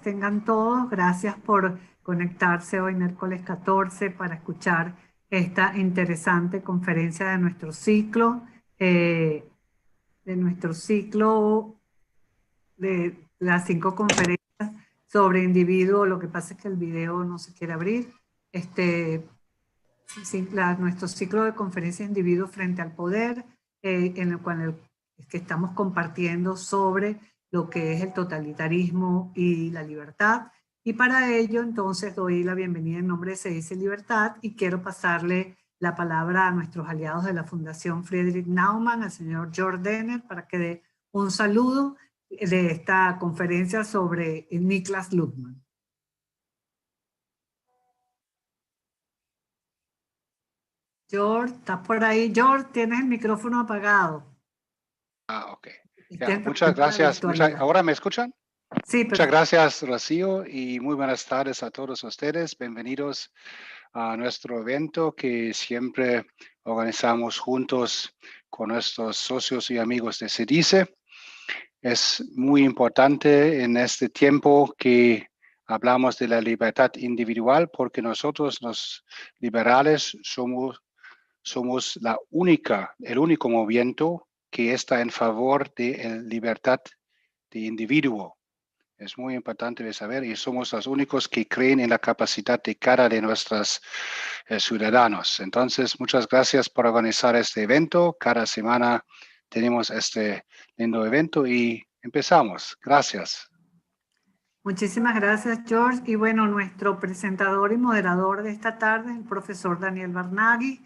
tengan todos. Gracias por conectarse hoy miércoles 14 para escuchar esta interesante conferencia eh, de nuestro ciclo de las 5 conferencias sobre individuo. Lo que pasa es que el video no se quiere abrir. Nuestro ciclo de conferencias individuo frente al poder, en el cual es que estamos compartiendo sobre lo que es el totalitarismo y la libertad. Y para ello, entonces, doy la bienvenida en nombre de Se Dice Libertad y quiero pasarle la palabra a nuestros aliados de la Fundación Friedrich Naumann, al señor George Denner, para que dé un saludo de esta conferencia sobre Niklas Luhmann. George, ¿estás por ahí? George, tienes el micrófono apagado. Ok. Muchas gracias. ¿Ahora me escuchan? Sí, muchas gracias, Rocío, y muy buenas tardes a todos ustedes. Bienvenidos a nuestro evento que siempre organizamos juntos con nuestros socios y amigos de Se Dice. Es muy importante en este tiempo que hablamos de la libertad individual, porque nosotros, los liberales, somos el único movimiento que está en favor de la libertad de individuo. Es muy importante de saber, y somos los únicos que creen en la capacidad de cada de nuestros ciudadanos. Entonces, muchas gracias por organizar este evento. Cada semana tenemos este lindo evento y empezamos. Gracias. Muchísimas gracias, George. Y bueno, nuestro presentador y moderador de esta tarde es el profesor Daniel Barnaghi,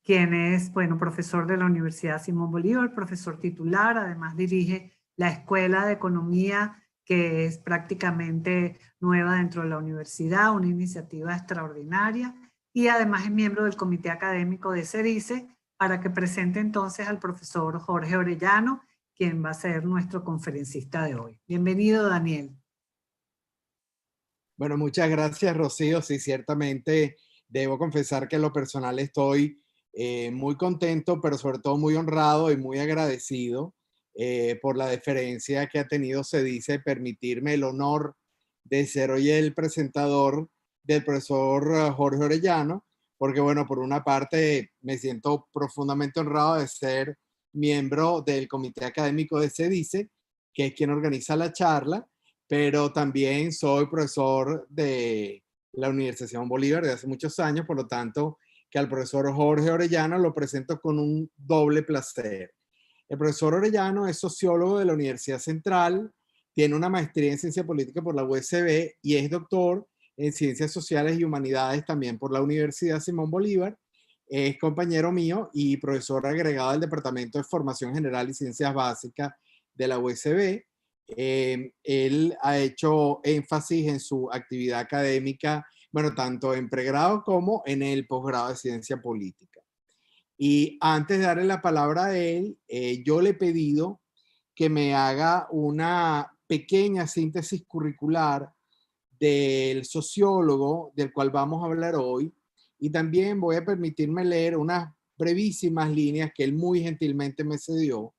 quien es, bueno, profesor de la Universidad Simón Bolívar, profesor titular, además dirige la Escuela de Economía, que es prácticamente nueva dentro de la universidad, una iniciativa extraordinaria, y además es miembro del comité académico de Se Dice, para que presente entonces al profesor Jorge Orellano, quien va a ser nuestro conferencista de hoy. Bienvenido, Daniel. Bueno, muchas gracias, Rocío. Sí, ciertamente debo confesar que en lo personal estoy muy contento, pero sobre todo muy honrado y muy agradecido por la deferencia que ha tenido Se Dice permitirme el honor de ser hoy el presentador del profesor Jorge Orellano, porque bueno, por una parte me siento profundamente honrado de ser miembro del comité académico de Se Dice, que es quien organiza la charla, pero también soy profesor de la Universidad Simón Bolívar de hace muchos años, por lo tanto, que al profesor Jorge Orellano lo presento con un doble placer. El profesor Orellano es sociólogo de la Universidad Central, tiene una maestría en Ciencia Política por la USB y es doctor en Ciencias Sociales y Humanidades también por la Universidad Simón Bolívar. Es compañero mío y profesor agregado del Departamento de Formación General y Ciencias Básicas de la USB. Él ha hecho énfasis en su actividad académica, bueno, tanto en pregrado como en el posgrado de Ciencia Política. Y antes de darle la palabra a él, yo le he pedido que me haga una pequeña síntesis curricular del sociólogo del cual vamos a hablar hoy, y también voy a permitirme leer unas brevísimas líneas que él muy gentilmente me cedió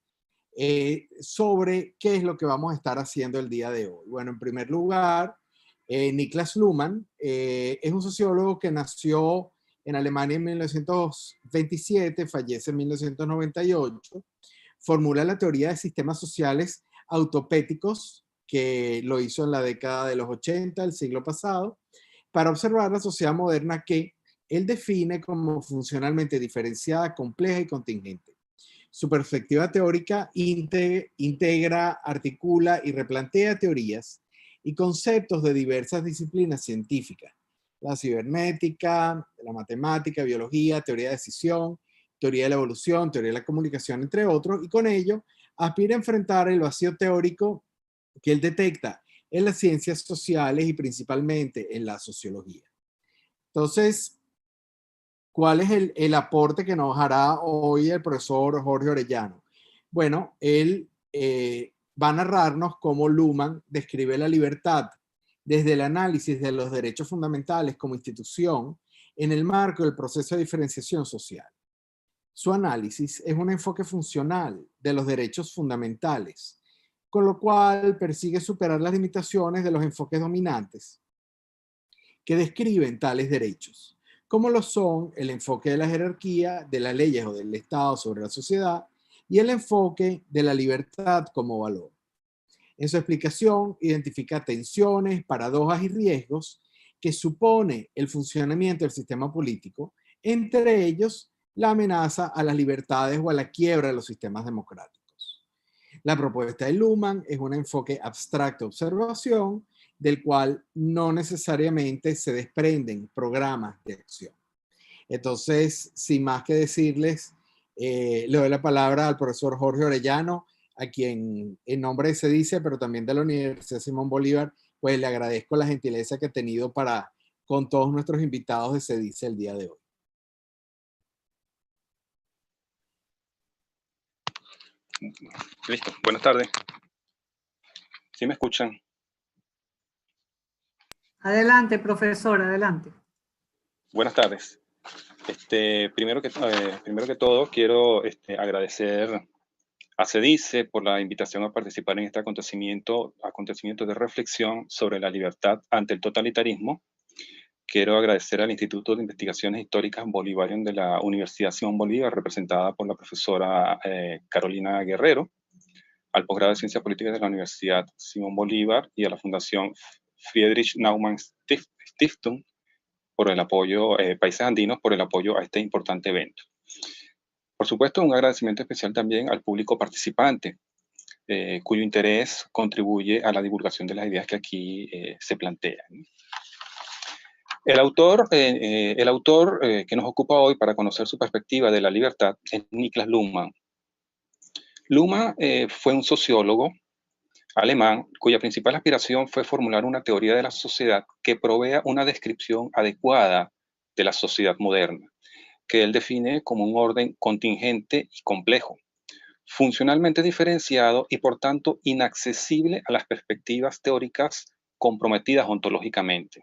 sobre qué es lo que vamos a estar haciendo el día de hoy. Bueno, en primer lugar, Niklas Luhmann es un sociólogo que nació en Alemania en 1927, fallece en 1998, formula la teoría de sistemas sociales autopéticos, que lo hizo en la década de los 80 del siglo pasado, para observar la sociedad moderna que él define como funcionalmente diferenciada, compleja y contingente. Su perspectiva teórica integra, articula y replantea teorías y conceptos de diversas disciplinas científicas: la cibernética, la matemática, biología, teoría de decisión, teoría de la evolución, teoría de la comunicación, entre otros, y con ello aspira a enfrentar el vacío teórico que él detecta en las ciencias sociales y principalmente en la sociología. Entonces, ¿cuál es el aporte que nos hará hoy el profesor Jorge Orellano? Bueno, él va a narrarnos cómo Luhmann describe la libertad desde el análisis de los derechos fundamentales como institución en el marco del proceso de diferenciación social. Su análisis es un enfoque funcional de los derechos fundamentales con lo cual persigue superar las limitaciones de los enfoques dominantes que describen tales derechos, como lo son el enfoque de la jerarquía, de las leyes o del Estado sobre la sociedad, y el enfoque de la libertad como valor. En su explicación, identifica tensiones, paradojas y riesgos que supone el funcionamiento del sistema político, entre ellos la amenaza a las libertades o a la quiebra de los sistemas democráticos. La propuesta de Luhmann es un enfoque abstracto de observación, del cual no necesariamente se desprenden programas de acción. Entonces, sin más que decirles, le doy la palabra al profesor Jorge Orellano, a quien en nombre de CEDICE, pero también de la Universidad Simón Bolívar, pues le agradezco la gentileza que ha tenido para con todos nuestros invitados de CEDICE el día de hoy. Listo, buenas tardes. ¿Sí me escuchan? Adelante, profesor, adelante. Buenas tardes. Primero que todo, quiero agradecer a CEDICE por la invitación a participar en este acontecimiento de reflexión sobre la libertad ante el totalitarismo. Quiero agradecer al Instituto de Investigaciones Históricas Bolivariano de la Universidad Simón Bolívar, representada por la profesora Carolina Guerrero, al posgrado de Ciencias Políticas de la Universidad Simón Bolívar y a la Fundación Friedrich Naumann Stiftung por el apoyo, Países Andinos, por el apoyo a este importante evento. Por supuesto, un agradecimiento especial también al público participante, cuyo interés contribuye a la divulgación de las ideas que aquí se plantean. El autor que nos ocupa hoy para conocer su perspectiva de la libertad es Niklas Luhmann. Luhmann fue un sociólogo alemán cuya principal aspiración fue formular una teoría de la sociedad que provea una descripción adecuada de la sociedad moderna, que él define como un orden contingente y complejo, funcionalmente diferenciado y por tanto inaccesible a las perspectivas teóricas comprometidas ontológicamente.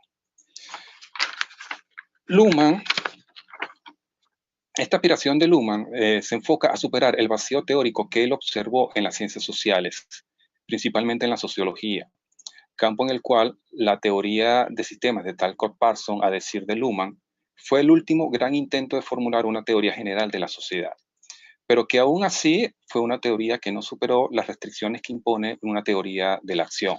Luhmann, esta aspiración de Luhmann se enfoca a superar el vacío teórico que él observó en las ciencias sociales, principalmente en la sociología, campo en el cual la teoría de sistemas de Talcott Parsons, a decir de Luhmann, fue el último gran intento de formular una teoría general de la sociedad, pero que aún así fue una teoría que no superó las restricciones que impone una teoría de la acción.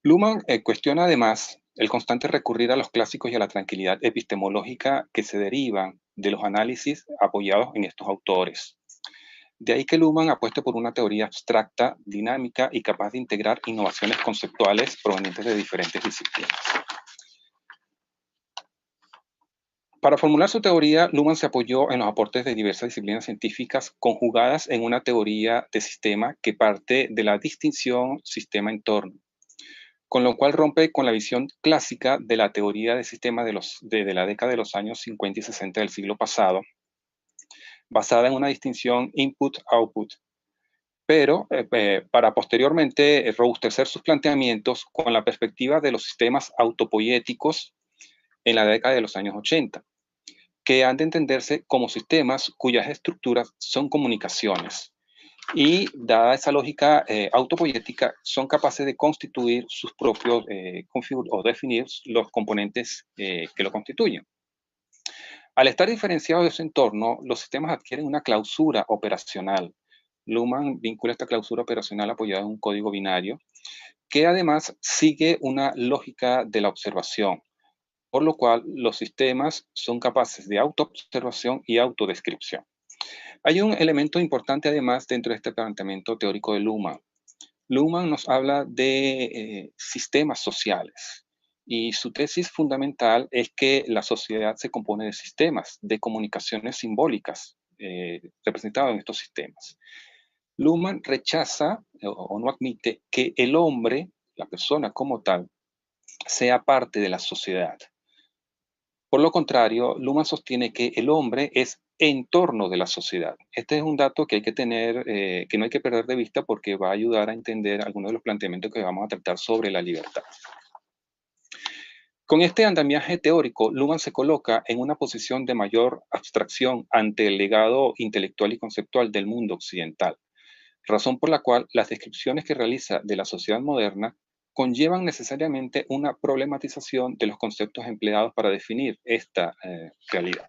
Luhmann cuestiona además el constante recurrir a los clásicos y a la tranquilidad epistemológica que se derivan de los análisis apoyados en estos autores. De ahí que Luhmann apueste por una teoría abstracta, dinámica y capaz de integrar innovaciones conceptuales provenientes de diferentes disciplinas. Para formular su teoría, Luhmann se apoyó en los aportes de diversas disciplinas científicas conjugadas en una teoría de sistema que parte de la distinción sistema-entorno, con lo cual rompe con la visión clásica de la teoría de sistema de la década de los años 50 y 60 del siglo pasado, basada en una distinción input-output, pero para posteriormente robustecer sus planteamientos con la perspectiva de los sistemas autopoiéticos en la década de los años 80, que han de entenderse como sistemas cuyas estructuras son comunicaciones, y dada esa lógica autopoiética, son capaces de constituir sus propios, o definir los componentes que lo constituyen. Al estar diferenciados de su entorno, los sistemas adquieren una clausura operacional. Luhmann vincula esta clausura operacional apoyada en un código binario, que además sigue una lógica de la observación, por lo cual los sistemas son capaces de autoobservación y autodescripción. Hay un elemento importante además dentro de este planteamiento teórico de Luhmann. Luhmann nos habla de sistemas sociales y su tesis fundamental es que la sociedad se compone de sistemas, de comunicaciones simbólicas representadas en estos sistemas. Luhmann rechaza o no admite que el hombre, la persona como tal, sea parte de la sociedad. Por lo contrario, Luhmann sostiene que el hombre es entorno de la sociedad. Este es un dato que hay que tener, que no hay que perder de vista porque va a ayudar a entender algunos de los planteamientos que vamos a tratar sobre la libertad. Con este andamiaje teórico, Luhmann se coloca en una posición de mayor abstracción ante el legado intelectual y conceptual del mundo occidental, razón por la cual las descripciones que realiza de la sociedad moderna conllevan necesariamente una problematización de los conceptos empleados para definir esta realidad.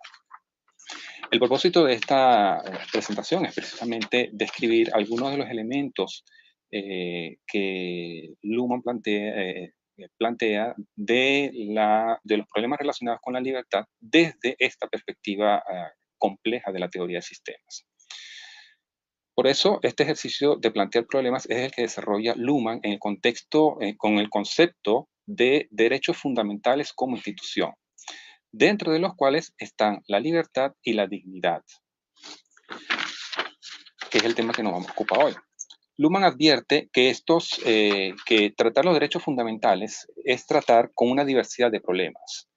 El propósito de esta presentación es precisamente describir algunos de los elementos que Luhmann plantea de los problemas relacionados con la libertad desde esta perspectiva compleja de la teoría de sistemas. Por eso, este ejercicio de plantear problemas es el que desarrolla Luhmann en el contexto, con el concepto de derechos fundamentales como institución, dentro de los cuales están la libertad y la dignidad, que es el tema que nos vamos a ocupar hoy. Luhmann advierte que que tratar los derechos fundamentales es tratar con una diversidad de problemas.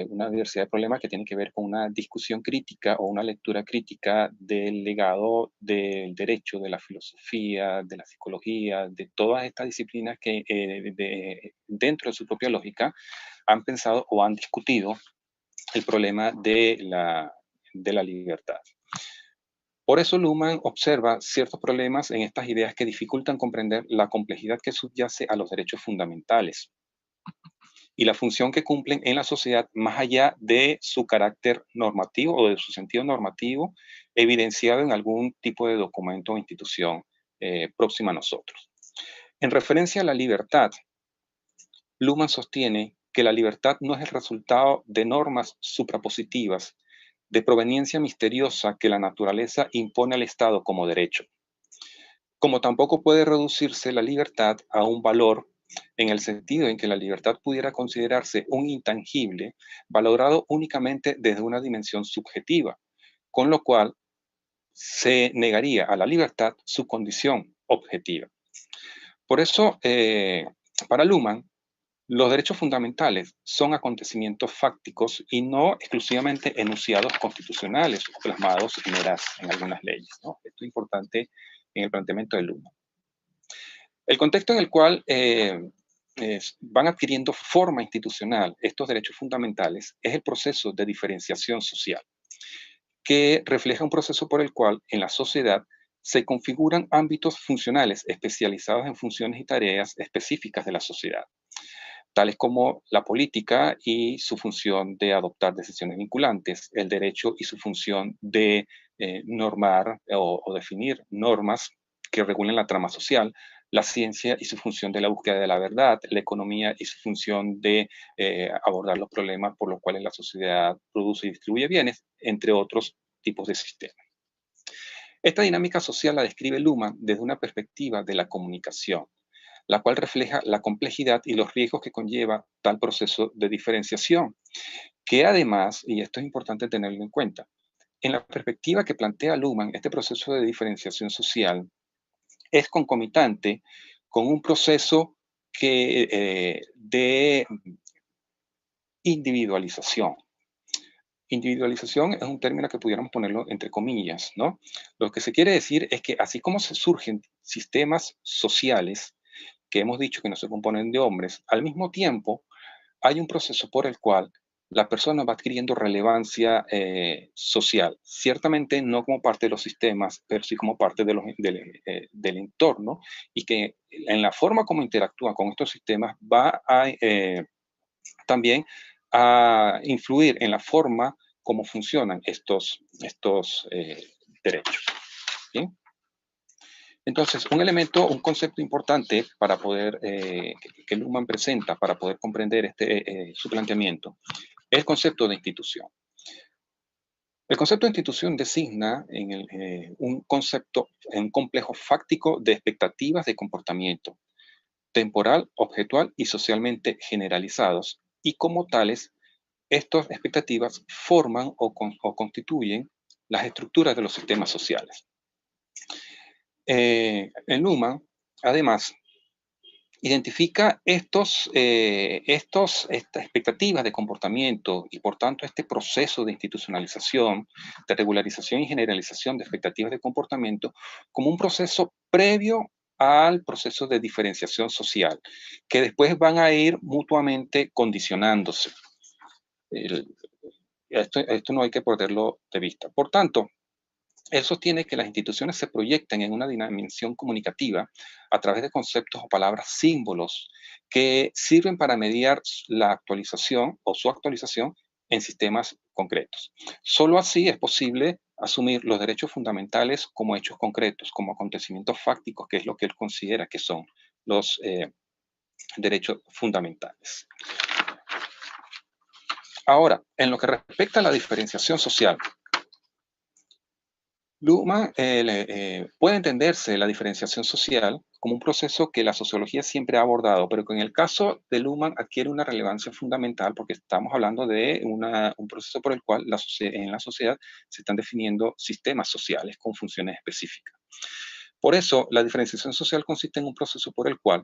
Una diversidad de problemas que tienen que ver con una discusión crítica o una lectura crítica del legado del derecho, de la filosofía, de la psicología, de todas estas disciplinas que dentro de su propia lógica han pensado o han discutido el problema de la libertad. Por eso Luhmann observa ciertos problemas en estas ideas que dificultan comprender la complejidad que subyace a los derechos fundamentales y la función que cumplen en la sociedad más allá de su carácter normativo o de su sentido normativo evidenciado en algún tipo de documento o institución próxima a nosotros. En referencia a la libertad, Luhmann sostiene que la libertad no es el resultado de normas suprapositivas de proveniencia misteriosa que la naturaleza impone al Estado como derecho. Como tampoco puede reducirse la libertad a un valor en el sentido en que la libertad pudiera considerarse un intangible valorado únicamente desde una dimensión subjetiva, con lo cual se negaría a la libertad su condición objetiva. Por eso, para Luhmann, los derechos fundamentales son acontecimientos fácticos y no exclusivamente enunciados constitucionales o plasmados en algunas leyes, ¿no? Esto es importante en el planteamiento de Luhmann. El contexto en el cual van adquiriendo forma institucional estos derechos fundamentales es el proceso de diferenciación social, que refleja un proceso por el cual en la sociedad se configuran ámbitos funcionales especializados en funciones y tareas específicas de la sociedad, tales como la política y su función de adoptar decisiones vinculantes, el derecho y su función de normar o definir normas que regulen la trama social, la ciencia y su función de la búsqueda de la verdad, la economía y su función de abordar los problemas por los cuales la sociedad produce y distribuye bienes, entre otros tipos de sistemas. Esta dinámica social la describe Luhmann desde una perspectiva de la comunicación, la cual refleja la complejidad y los riesgos que conlleva tal proceso de diferenciación, que además, y esto es importante tenerlo en cuenta, en la perspectiva que plantea Luhmann, este proceso de diferenciación social es concomitante con un proceso de individualización. Individualización es un término que pudiéramos ponerlo entre comillas, ¿no? Lo que se quiere decir es que así como se surgen sistemas sociales que hemos dicho que no se componen de hombres, al mismo tiempo hay un proceso por el cual la persona va adquiriendo relevancia social, ciertamente no como parte de los sistemas, pero sí como parte del entorno, y que en la forma como interactúa con estos sistemas va a también a influir en la forma como funcionan estos derechos. ¿Bien? Entonces, un concepto importante para poder, que Luhmann presenta para poder comprender su planteamiento, es el concepto de institución. El concepto de institución designa un complejo fáctico de expectativas de comportamiento, temporal, objetual y socialmente generalizados, y como tales, estas expectativas forman o constituyen las estructuras de los sistemas sociales. En Luhmann, además, identifica estas expectativas de comportamiento y, por tanto, este proceso de institucionalización, de regularización y generalización de expectativas de comportamiento como un proceso previo al proceso de diferenciación social, que después van a ir mutuamente condicionándose. Esto no hay que perderlo de vista. Por tanto, Él sostiene que las instituciones se proyectan en una dimensión comunicativa a través de conceptos o palabras símbolos que sirven para mediar la actualización o su actualización en sistemas concretos. Solo así es posible asumir los derechos fundamentales como hechos concretos, como acontecimientos fácticos, que es lo que él considera que son los derechos fundamentales. Ahora, en lo que respecta a la diferenciación social, Luhmann puede entenderse la diferenciación social como un proceso que la sociología siempre ha abordado, pero que en el caso de Luhmann adquiere una relevancia fundamental porque estamos hablando de un proceso por el cual en la sociedad se están definiendo sistemas sociales con funciones específicas. Por eso, la diferenciación social consiste en un proceso por el cual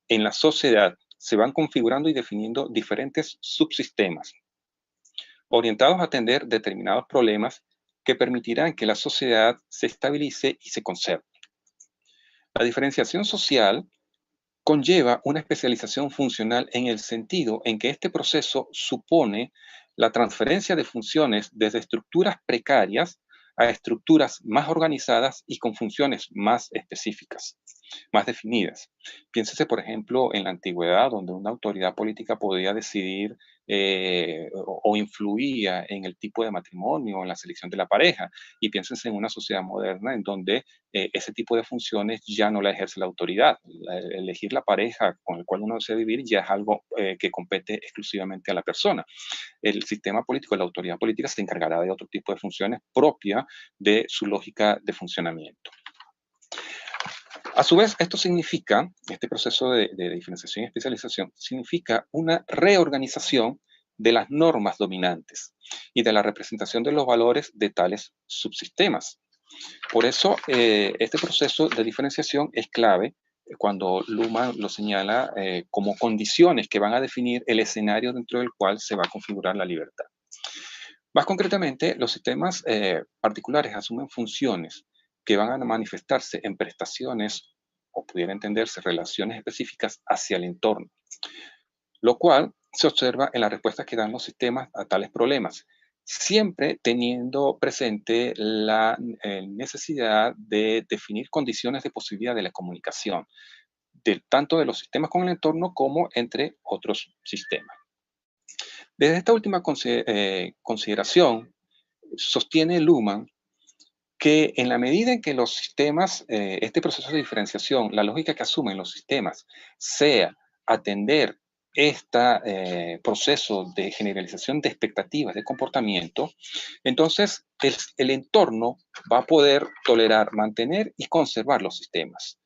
en la sociedad se van configurando y definiendo diferentes subsistemas orientados a atender determinados problemas que permitirán que la sociedad se estabilice y se conserve. La diferenciación social conlleva una especialización funcional en el sentido en que este proceso supone la transferencia de funciones desde estructuras precarias a estructuras más organizadas y con funciones más específicas, más definidas. Piénsese, por ejemplo, en la antigüedad, donde una autoridad política podía decidir o influía en el tipo de matrimonio, en la selección de la pareja. Y piénsense en una sociedad moderna en donde ese tipo de funciones ya no la ejerce la autoridad. Elegir la pareja con el cual uno desea vivir ya es algo que compete exclusivamente a la persona. El sistema político, la autoridad política se encargará de otro tipo de funciones propias de su lógica de funcionamiento. A su vez, esto significa, este proceso de diferenciación y especialización, significa una reorganización de las normas dominantes y de la representación de los valores de tales subsistemas. Por eso, este proceso de diferenciación es clave cuando Luhmann lo señala como condiciones que van a definir el escenario dentro del cual se va a configurar la libertad. Más concretamente, los sistemas particulares asumen funciones que van a manifestarse en prestaciones, o pudiera entenderse relaciones específicas hacia el entorno, lo cual se observa en las respuestas que dan los sistemas a tales problemas, siempre teniendo presente la necesidad de definir condiciones de posibilidad de la comunicación, tanto de los sistemas con el entorno como entre otros sistemas. Desde esta última consideración, sostiene Luhmann que en la medida en que los sistemas, este proceso de diferenciación, la lógica que asumen los sistemas, sea atender este proceso de generalización de expectativas de comportamiento, entonces el entorno va a poder tolerar, mantener y conservar los sistemas.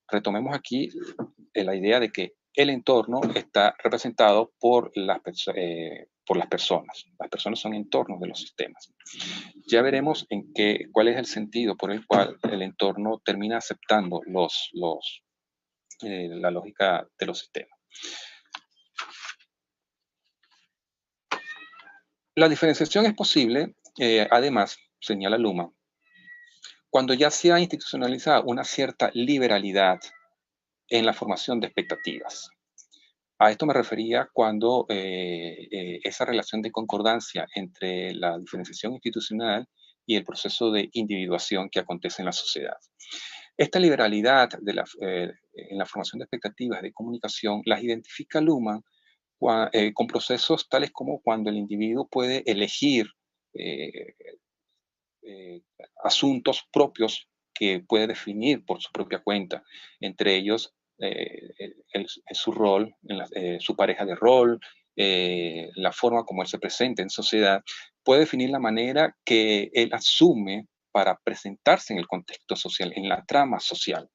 Retomemos aquí la idea de que el entorno está representado por las personas. Las personas son entornos de los sistemas. Ya veremos cuál es el sentido por el cual el entorno termina aceptando la lógica de los sistemas. La diferenciación es posible, además, señala Luhmann, cuando ya se ha institucionalizado una cierta liberalidad en la formación de expectativas. A esto me refería cuando esa relación de concordancia entre la diferenciación institucional y el proceso de individuación que acontece en la sociedad. Esta liberalidad en la formación de expectativas de comunicación las identifica Luhmann con procesos tales como cuando el individuo puede elegir asuntos propios que puede definir por su propia cuenta, entre ellos su rol, su pareja de rol, la forma como él se presenta en sociedad, puede definir la manera que él asume para presentarse en el contexto social, en la trama social.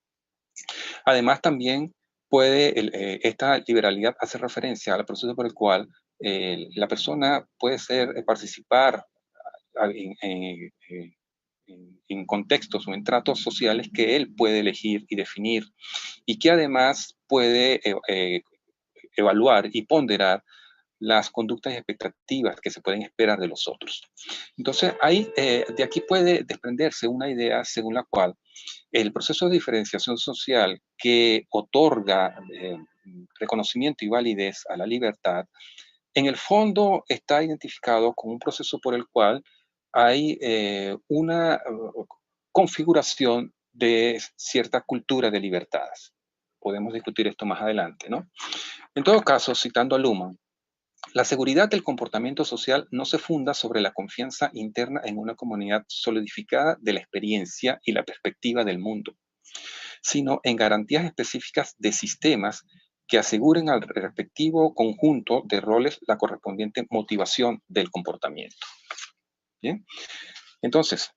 Además, también esta liberalidad hace referencia al proceso por el cual la persona puede participar en contextos o en tratos sociales que él puede elegir y definir y que además puede evaluar y ponderar las conductas y expectativas que se pueden esperar de los otros. Entonces, de aquí puede desprenderse una idea según la cual el proceso de diferenciación social que otorga reconocimiento y validez a la libertad, en el fondo está identificado como un proceso por el cual hay una configuración de cierta cultura de libertades. Podemos discutir esto más adelante, ¿no? En todo caso, citando a Luhmann, la seguridad del comportamiento social no se funda sobre la confianza interna en una comunidad solidificada de la experiencia y la perspectiva del mundo, sino en garantías específicas de sistemas que aseguren al respectivo conjunto de roles la correspondiente motivación del comportamiento. ¿Bien? Entonces,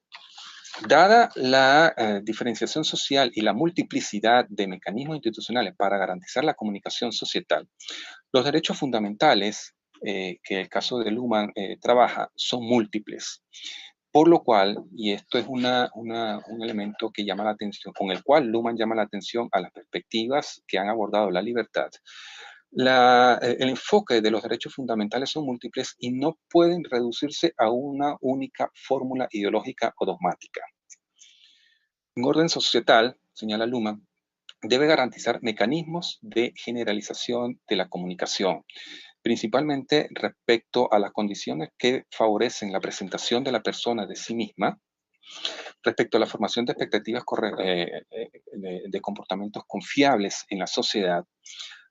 dada la diferenciación social y la multiplicidad de mecanismos institucionales para garantizar la comunicación societal, los derechos fundamentales que el caso de Luhmann trabaja son múltiples. Por lo cual, y esto es un elemento que llama la atención, con el cual Luhmann llama la atención a las perspectivas que han abordado la libertad, el enfoque de los derechos fundamentales son múltiples y no pueden reducirse a una única fórmula ideológica o dogmática. Un orden societal, señala Luhmann, debe garantizar mecanismos de generalización de la comunicación, principalmente respecto a las condiciones que favorecen la presentación de la persona de sí misma, respecto a la formación de expectativas de comportamientos confiables en la sociedad,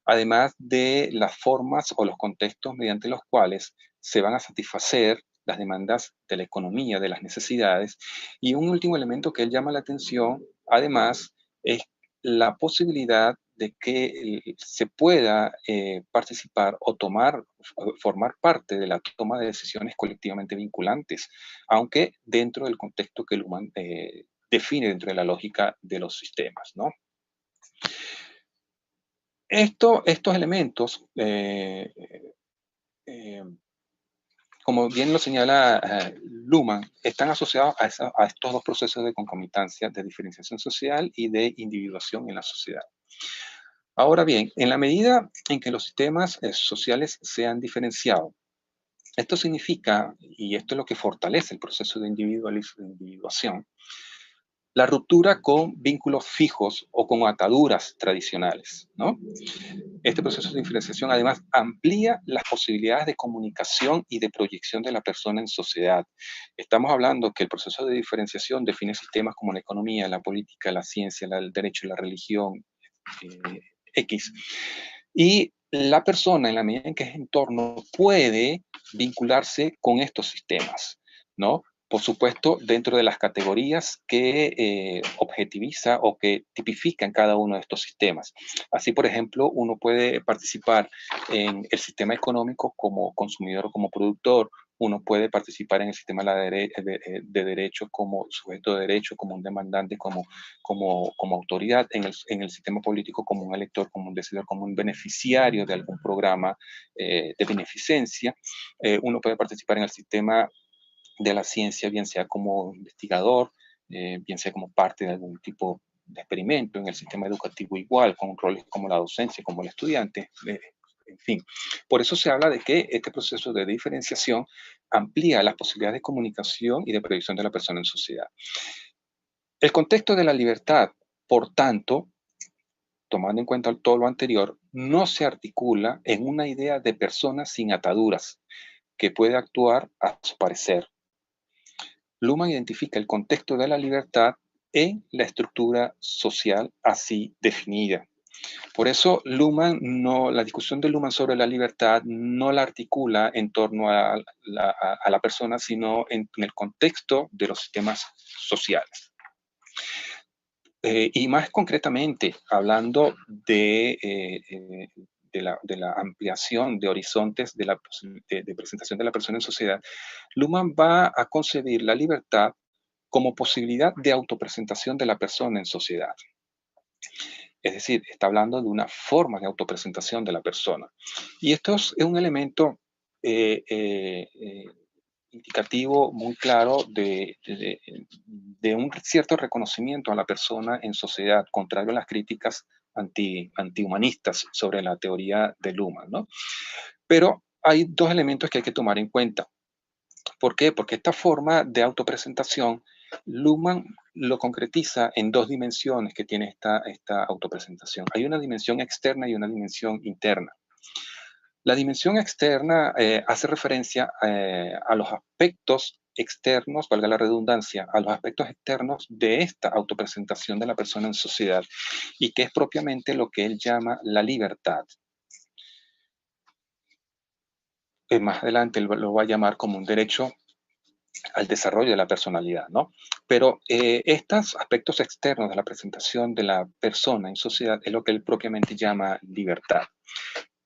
además de las formas o los contextos mediante los cuales se van a satisfacer las demandas de la economía, de las necesidades. Y un último elemento que él llama la atención, además, es la posibilidad de que se pueda participar o formar parte de la toma de decisiones colectivamente vinculantes, aunque dentro del contexto que Luhmann define dentro de la lógica de los sistemas, ¿no? Estos elementos, como bien lo señala Luhmann, están asociados a estos dos procesos de concomitancia, de diferenciación social y de individuación en la sociedad. Ahora bien, en la medida en que los sistemas sociales sean diferenciados, esto significa, y esto es lo que fortalece el proceso de individuación, la ruptura con vínculos fijos o con ataduras tradicionales, ¿no? Este proceso de diferenciación además amplía las posibilidades de comunicación y de proyección de la persona en sociedad. Estamos hablando que el proceso de diferenciación define sistemas como la economía, la política, la ciencia, el derecho, la religión, X. Y la persona, en la medida en que es entorno, puede vincularse con estos sistemas, ¿no? Por supuesto, dentro de las categorías que objetiviza o que tipifican cada uno de estos sistemas. Así, por ejemplo, uno puede participar en el sistema económico como consumidor o como productor, uno puede participar en el sistema de derechos como sujeto de derecho, como un demandante, como autoridad, en el sistema político como un elector, como un decidor, como un beneficiario de algún programa de beneficencia. Uno puede participar en el sistema de la ciencia, bien sea como investigador, bien sea como parte de algún tipo de experimento, en el sistema educativo igual, con roles como la docencia, como el estudiante, en fin. Por eso se habla de que este proceso de diferenciación amplía las posibilidades de comunicación y de proyección de la persona en sociedad. El contexto de la libertad, por tanto, tomando en cuenta todo lo anterior, no se articula en una idea de persona sin ataduras, que puede actuar a su parecer. Luhmann identifica el contexto de la libertad en la estructura social así definida. Por eso la discusión de Luhmann sobre la libertad no la articula en torno a la persona, sino en el contexto de los sistemas sociales. Y más concretamente, hablando de la ampliación de horizontes de presentación de la persona en sociedad, Luhmann va a concebir la libertad como posibilidad de autopresentación de la persona en sociedad. Es decir, está hablando de una forma de autopresentación de la persona. Y esto es un elemento indicativo muy claro de un cierto reconocimiento a la persona en sociedad, contrario a las críticas antihumanistas sobre la teoría de Luhmann, ¿no? Pero hay dos elementos que hay que tomar en cuenta. ¿Por qué? Porque esta forma de autopresentación, Luhmann lo concretiza en dos dimensiones que tiene esta autopresentación. Hay una dimensión externa y una dimensión interna. La dimensión externa hace referencia a los aspectos externos, valga la redundancia, a los aspectos externos de esta autopresentación de la persona en sociedad, y que es propiamente lo que él llama la libertad. Más adelante él lo va a llamar como un derecho al desarrollo de la personalidad, ¿no? Pero estos aspectos externos de la presentación de la persona en sociedad es lo que él propiamente llama libertad.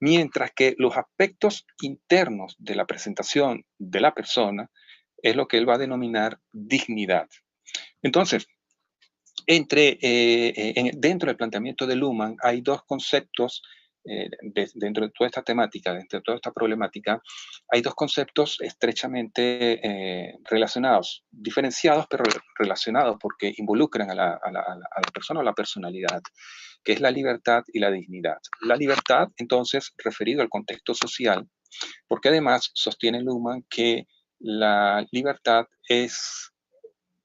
Mientras que los aspectos internos de la presentación de la persona es lo que él va a denominar dignidad. Entonces, dentro del planteamiento de Luhmann hay dos conceptos, dentro de toda esta temática, dentro de toda esta problemática, hay dos conceptos estrechamente relacionados, diferenciados pero relacionados porque involucran a la persona o la personalidad, que es la libertad y la dignidad. La libertad, entonces, referido al contexto social, porque además sostiene Luhmann que la libertad es,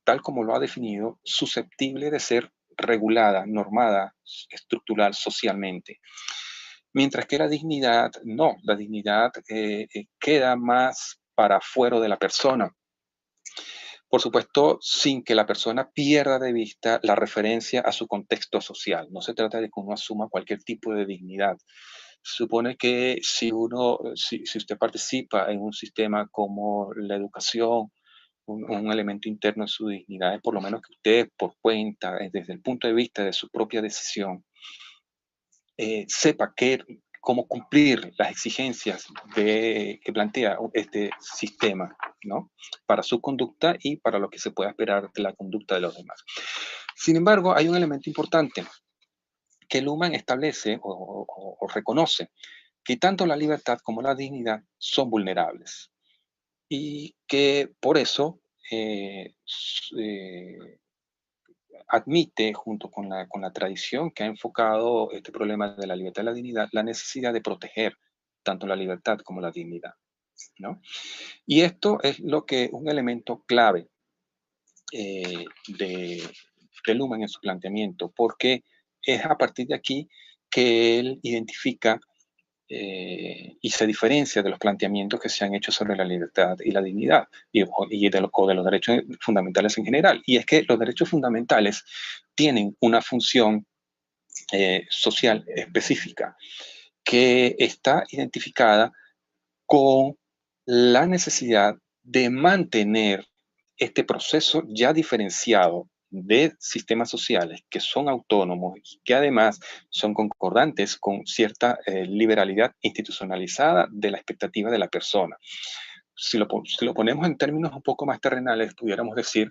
tal como lo ha definido, susceptible de ser regulada, normada, estructural socialmente. Mientras que la dignidad, no, la dignidad queda más para fuera de la persona. Por supuesto, sin que la persona pierda de vista la referencia a su contexto social. No se trata de que uno asuma cualquier tipo de dignidad. Se supone que si usted participa en un sistema como la educación, un elemento interno de su dignidad es por lo menos que usted, por cuenta, desde el punto de vista de su propia decisión, sepa cómo cumplir las exigencias que plantea este sistema, ¿no? Para su conducta y para lo que se pueda esperar de la conducta de los demás. Sin embargo, hay un elemento importante que Luhmann establece o reconoce, que tanto la libertad como la dignidad son vulnerables y que por eso admite, junto con la tradición que ha enfocado este problema de la libertad y la dignidad, la necesidad de proteger tanto la libertad como la dignidad, ¿no? Y esto es un elemento clave de Luhmann en su planteamiento, porque es a partir de aquí que él identifica y se diferencia de los planteamientos que se han hecho sobre la libertad y la dignidad y de los derechos fundamentales en general. Y es que los derechos fundamentales tienen una función social específica que está identificada con la necesidad de mantener este proceso ya diferenciado de sistemas sociales que son autónomos y que además son concordantes con cierta liberalidad institucionalizada de la expectativa de la persona. Si lo ponemos en términos un poco más terrenales, pudiéramos decir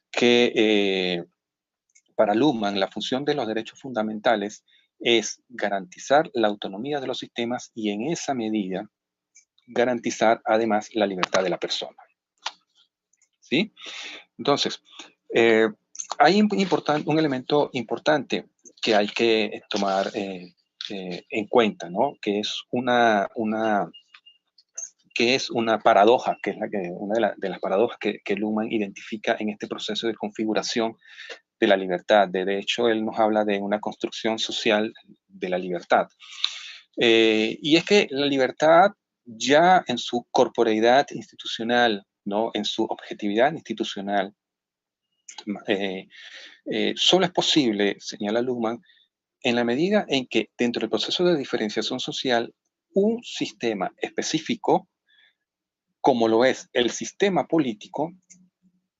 que para Luhmann la función de los derechos fundamentales es garantizar la autonomía de los sistemas y en esa medida garantizar además la libertad de la persona. ¿Sí? Entonces, hay un elemento importante que hay que tomar en cuenta, ¿no? Que es una paradoja, que es una de las paradojas que Luhmann identifica en este proceso de configuración de la libertad. De hecho, él nos habla de una construcción social de la libertad. Y es que la libertad ya en su corporeidad institucional, ¿no? En su objetividad institucional, solo es posible, señala Luhmann, en la medida en que dentro del proceso de diferenciación social, un sistema específico, como lo es el sistema político,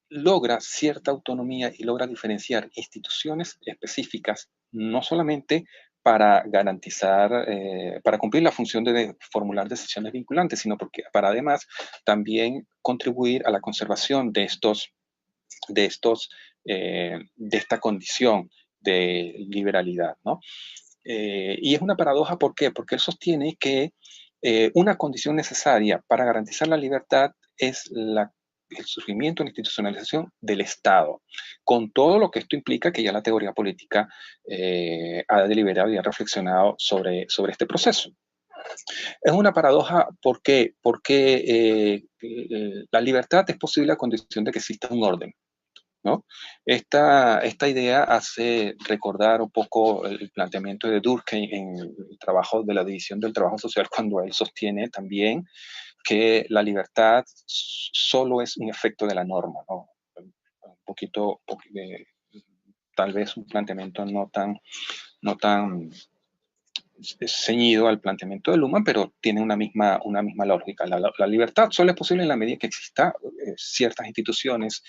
logra cierta autonomía y logra diferenciar instituciones específicas, no solamente para garantizar, para cumplir la función de formular decisiones vinculantes, sino para además también contribuir a la conservación de esta condición de liberalidad, ¿no? Y es una paradoja, ¿por qué? Porque él sostiene que una condición necesaria para garantizar la libertad es el surgimiento, la institucionalización del Estado, con todo lo que esto implica, que ya la teoría política ha deliberado y ha reflexionado sobre este proceso. Es una paradoja, ¿por qué? Porque la libertad es posible a condición de que exista un orden. ¿no? Esta idea hace recordar un poco el planteamiento de Durkheim en el trabajo de la división del trabajo social, cuando él sostiene también que la libertad solo es un efecto de la norma, ¿no? Un poquito, tal vez un planteamiento no tan ceñido al planteamiento de Luhmann, pero tiene una misma lógica. La libertad solo es posible en la medida que exista ciertas instituciones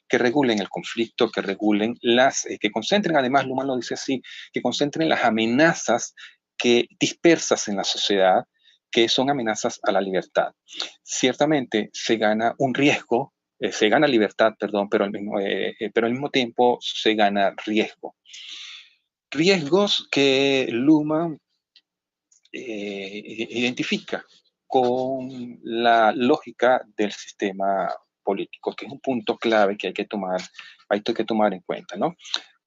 que regulen el conflicto, que regulen que concentren, además Luhmann lo dice así, que concentren las amenazas que dispersas en la sociedad, que son amenazas a la libertad. Ciertamente se gana un riesgo, se gana libertad, perdón, pero al mismo tiempo se gana riesgo. Riesgos que Luhmann identifica con la lógica del sistema político, que es un punto clave que hay que tomar en cuenta, ¿no?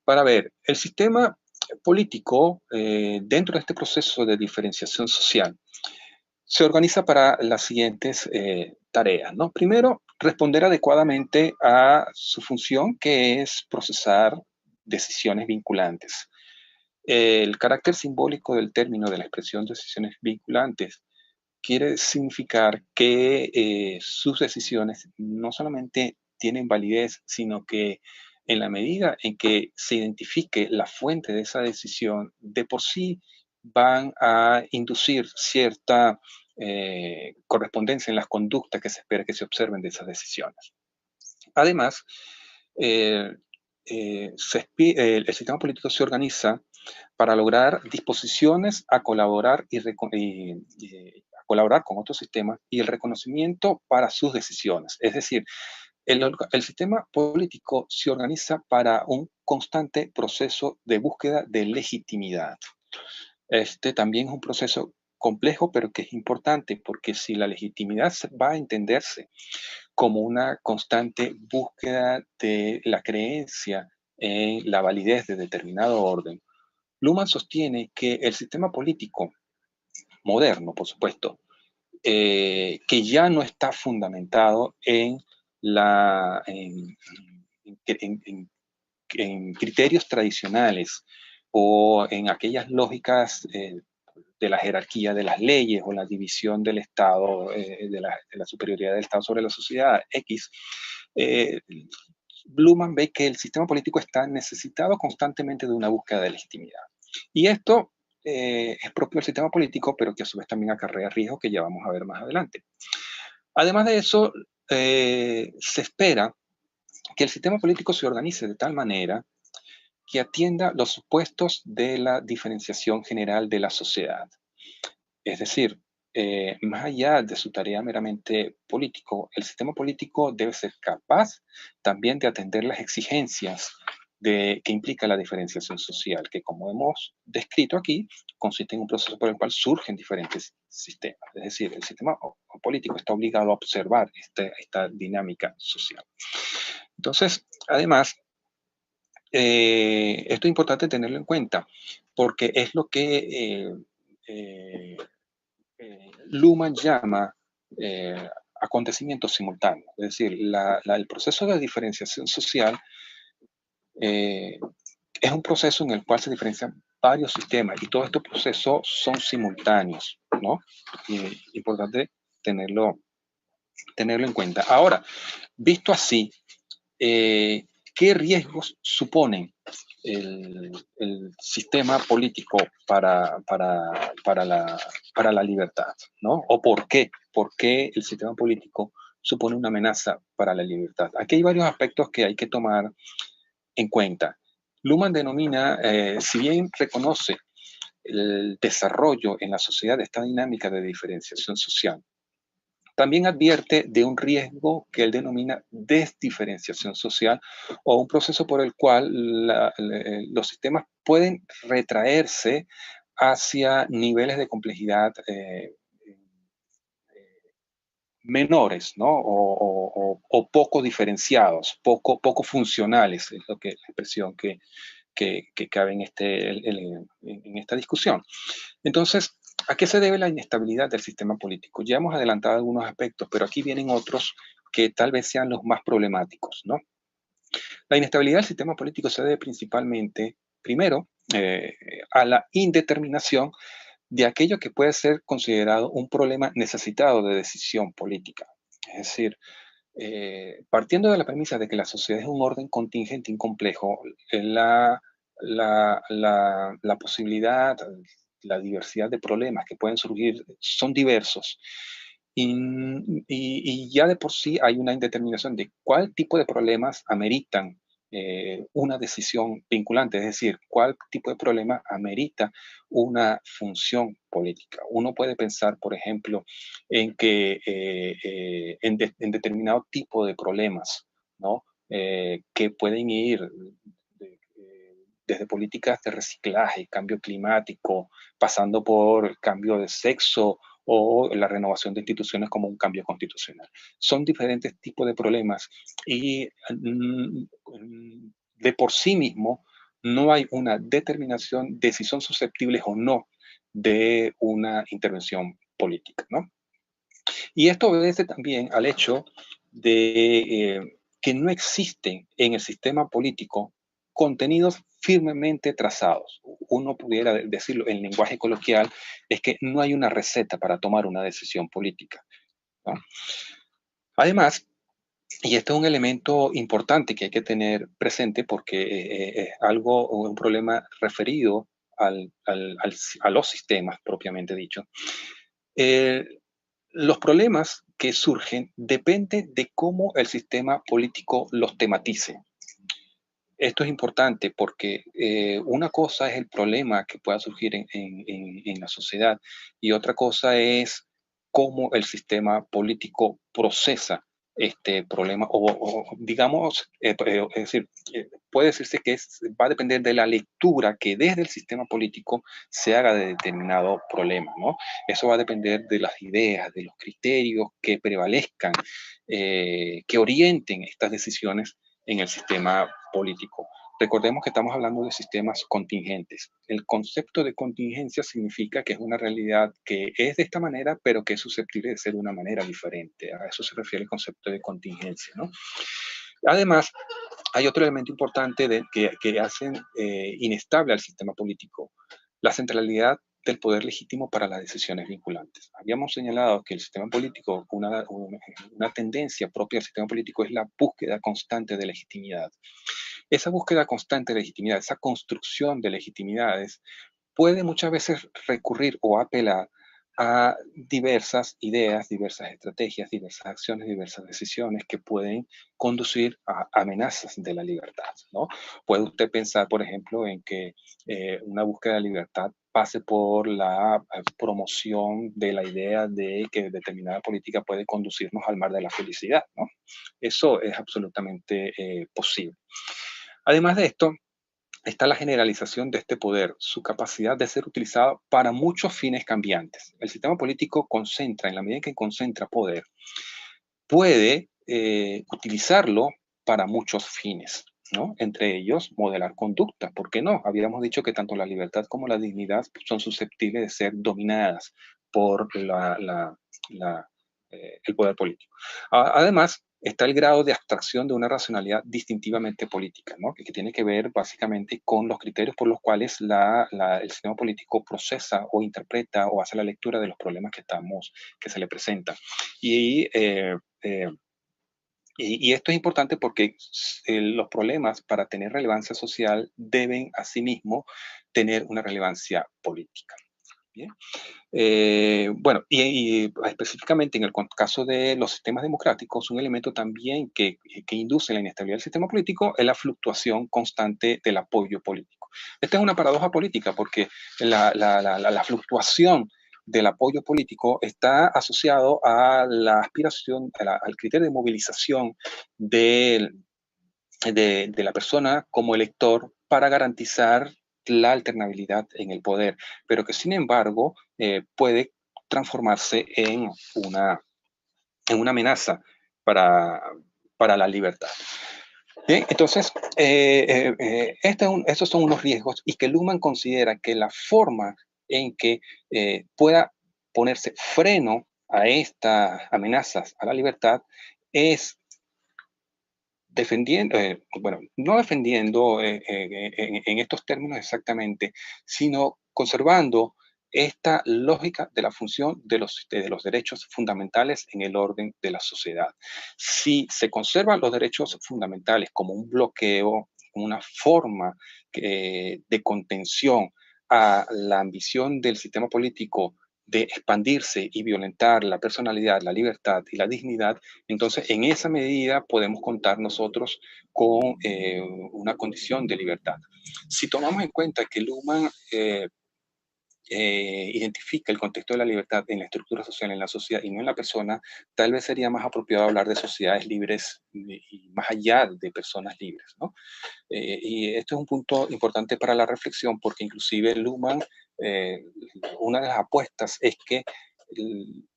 Para ver, el sistema político, dentro de este proceso de diferenciación social, se organiza para las siguientes tareas, ¿no? Primero, responder adecuadamente a su función, que es procesar decisiones vinculantes. El carácter simbólico del término de la expresión decisiones vinculantes quiere significar que sus decisiones no solamente tienen validez, sino que en la medida en que se identifique la fuente de esa decisión, de por sí van a inducir cierta correspondencia en las conductas que se espera que se observen de esas decisiones. Además, el sistema político se organiza para lograr disposiciones a colaborar a colaborar con otros sistemas y el reconocimiento para sus decisiones. Es decir, el sistema político se organiza para un constante proceso de búsqueda de legitimidad. Este también es un proceso complejo, pero que es importante, porque si la legitimidad va a entenderse como una constante búsqueda de la creencia en la validez de determinado orden, Luhmann sostiene que el sistema político moderno, por supuesto, que ya no está fundamentado en criterios tradicionales o en aquellas lógicas de la jerarquía de las leyes o la división del Estado, de la superioridad del Estado sobre la sociedad X, Luhmann ve que el sistema político está necesitado constantemente de una búsqueda de legitimidad. Y esto es propio del sistema político, pero que a su vez también acarrea riesgos que ya vamos a ver más adelante. Además de eso, se espera que el sistema político se organice de tal manera que atienda los supuestos de la diferenciación general de la sociedad. Es decir, más allá de su tarea meramente político, el sistema político debe ser capaz también de atender las exigencias que implica la diferenciación social, que como hemos descrito aquí, consiste en un proceso por el cual surgen diferentes sistemas. Es decir, el sistema político está obligado a observar esta dinámica social. Entonces, además, esto es importante tenerlo en cuenta, porque es lo que Luhmann llama acontecimientos simultáneos. Es decir, el proceso de diferenciación social es un proceso en el cual se diferencian varios sistemas y todos estos procesos son simultáneos, ¿no? Importante tenerlo en cuenta. Ahora, visto así, ¿qué riesgos suponen el sistema político para la libertad, ¿no? ¿O por qué? ¿Por qué el sistema político supone una amenaza para la libertad? Aquí hay varios aspectos que hay que tomar en cuenta. Luhmann denomina, si bien reconoce el desarrollo en la sociedad de esta dinámica de diferenciación social, también advierte de un riesgo que él denomina desdiferenciación social o un proceso por el cual los sistemas pueden retraerse hacia niveles de complejidad menores, ¿no? O poco diferenciados, poco funcionales, es la expresión que cabe en esta discusión. Entonces, ¿a qué se debe la inestabilidad del sistema político? Ya hemos adelantado algunos aspectos, pero aquí vienen otros que tal vez sean los más problemáticos, ¿no? La inestabilidad del sistema político se debe principalmente, primero, a la indeterminación de aquello que puede ser considerado un problema necesitado de decisión política. Es decir, partiendo de la premisa de que la sociedad es un orden contingente incomplejo, la posibilidad, la diversidad de problemas que pueden surgir son diversos. Y ya de por sí hay una indeterminación de cuál tipo de problemas ameritan una decisión vinculante, es decir, cuál tipo de problema amerita una función política. Uno puede pensar, por ejemplo, en que en determinado tipo de problemas, ¿no? Que pueden ir desde políticas de reciclaje, cambio climático, pasando por cambio de sexo o la renovación de instituciones como un cambio constitucional. Son diferentes tipos de problemas y de por sí mismo no hay una determinación de si son susceptibles o no de una intervención política, ¿no? Y esto obedece también al hecho de que no existen en el sistema político contenidos firmemente trazados. Uno pudiera decirlo en lenguaje coloquial, es que no hay una receta para tomar una decisión política, ¿no? Además, y este es un elemento importante que hay que tener presente porque es algo, un problema referido a los sistemas propiamente dicho. Eh, los problemas que surgen dependen de cómo el sistema político los tematice. Esto es importante porque una cosa es el problema que pueda surgir en la sociedad y otra cosa es cómo el sistema político procesa este problema o digamos, es decir, puede decirse que va a depender de la lectura que desde el sistema político se haga de determinado problema, ¿no? Eso va a depender de las ideas, de los criterios que prevalezcan, que orienten estas decisiones en el sistema político. Recordemos que estamos hablando de sistemas contingentes. El concepto de contingencia significa que es una realidad que es de esta manera, pero que es susceptible de ser de una manera diferente. A eso se refiere el concepto de contingencia, ¿no? Además, hay otro elemento importante que hacen inestable al sistema político, la centralidad del poder legítimo para las decisiones vinculantes. Habíamos señalado que el sistema político, una tendencia propia del sistema político es la búsqueda constante de legitimidad. Esa búsqueda constante de legitimidad, esa construcción de legitimidades, puede muchas veces recurrir o apelar a diversas ideas, diversas estrategias, diversas acciones, diversas decisiones que pueden conducir a amenazas de la libertad, ¿no? Puede usted pensar, por ejemplo, en que una búsqueda de libertad pase por la promoción de la idea de que determinada política puede conducirnos al mar de la felicidad, ¿no? Eso es absolutamente posible. Además de esto, está la generalización de este poder, su capacidad de ser utilizado para muchos fines cambiantes. El sistema político concentra, en la medida en que concentra poder, puede utilizarlo para muchos fines, ¿no? Entre ellos, modelar conducta. ¿Por qué no? Habíamos dicho que tanto la libertad como la dignidad son susceptibles de ser dominadas por el poder político. Además, está el grado de abstracción de una racionalidad distintivamente política, ¿no? que tiene que ver básicamente con los criterios por los cuales el sistema político procesa o interpreta o hace la lectura de los problemas que se le presentan. Y esto es importante porque los problemas, para tener relevancia social, deben asimismo tener una relevancia política. ¿Bien? Bueno, y específicamente en el caso de los sistemas democráticos, un elemento también que induce la inestabilidad del sistema político es la fluctuación constante del apoyo político. Esta es una paradoja política porque la fluctuación del apoyo político está asociado a la aspiración, al criterio de movilización de la persona como elector para garantizar la alternabilidad en el poder, pero que sin embargo puede transformarse en una amenaza para la libertad. Bien, entonces, estos son unos riesgos y que Luhmann considera que la forma en que pueda ponerse freno a estas amenazas a la libertad es defendiendo, bueno, no defendiendo en estos términos exactamente, sino conservando esta lógica de la función de los derechos fundamentales en el orden de la sociedad. Si se conservan los derechos fundamentales como un bloqueo, como una forma de contención a la ambición del sistema político de expandirse y violentar la personalidad, la libertad y la dignidad, entonces en esa medida podemos contar nosotros con una condición de libertad. Si tomamos en cuenta que Luhmann identifica el contexto de la libertad en la estructura social, en la sociedad y no en la persona, tal vez sería más apropiado hablar de sociedades libres y más allá de personas libres, ¿no? Y esto es un punto importante para la reflexión porque inclusive Luhmann, una de las apuestas es que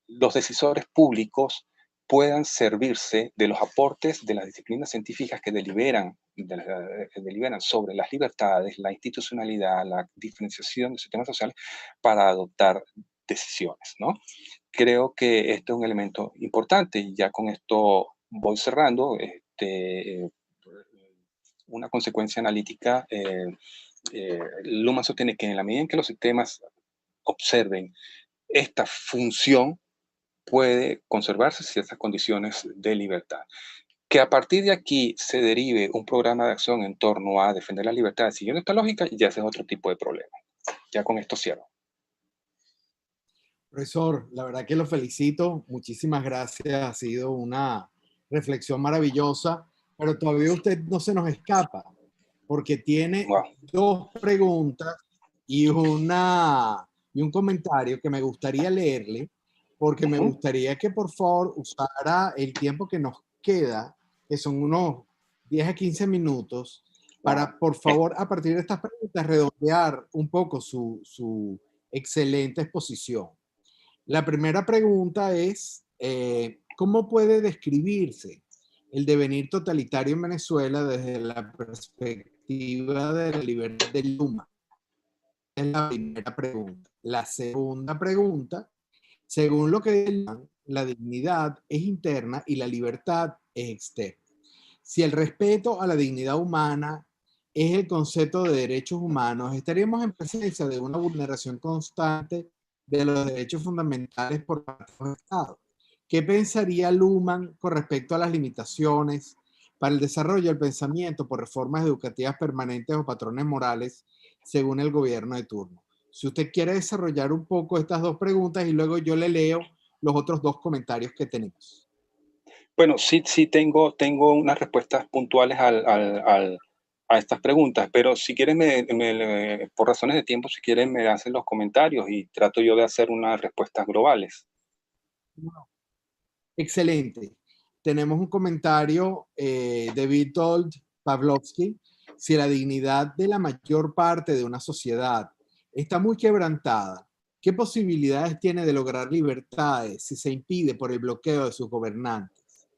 los decisores públicos puedan servirse de los aportes de las disciplinas científicas que deliberan sobre las libertades, la institucionalidad, la diferenciación de sistemas sociales para adoptar decisiones, ¿no? Creo que esto es un elemento importante y ya con esto voy cerrando. Una consecuencia analítica, Luhmann sostiene que en la medida en que los sistemas observen esta función, puede conservarse ciertas condiciones de libertad. Que a partir de aquí se derive un programa de acción en torno a defender la libertad siguiendo esta lógica, ya ese es otro tipo de problema. Ya con esto cierro. Profesor, la verdad que lo felicito. Muchísimas gracias. Ha sido una reflexión maravillosa, pero todavía usted no se nos escapa porque tiene Wow. dos preguntas y un comentario que me gustaría leerle, porque me gustaría que por favor usara el tiempo que nos queda, que son unos 10 a 15 minutos, para por favor a partir de estas preguntas redondear un poco su excelente exposición. La primera pregunta es, ¿cómo puede describirse el devenir totalitario en Venezuela desde la perspectiva de la libertad de Luhmann? Es la primera pregunta. La segunda pregunta, según lo que dice Luhmann, la dignidad es interna y la libertad es externa. Si el respeto a la dignidad humana es el concepto de derechos humanos, estaríamos en presencia de una vulneración constante de los derechos fundamentales por parte del Estado. ¿Qué pensaría Luhmann con respecto a las limitaciones para el desarrollo del pensamiento por reformas educativas permanentes o patrones morales según el gobierno de turno? Si usted quiere desarrollar un poco estas dos preguntas y luego yo le leo los otros dos comentarios que tenemos. Bueno, sí tengo unas respuestas puntuales a estas preguntas, pero si quieren, por razones de tiempo, si quieren me hacen los comentarios y trato yo de hacer unas respuestas globales. Excelente. Tenemos un comentario de Witold Pavlovsky. Si la dignidad de la mayor parte de una sociedad está muy quebrantada, ¿qué posibilidades tiene de lograr libertades si se impide por el bloqueo de sus gobernantes?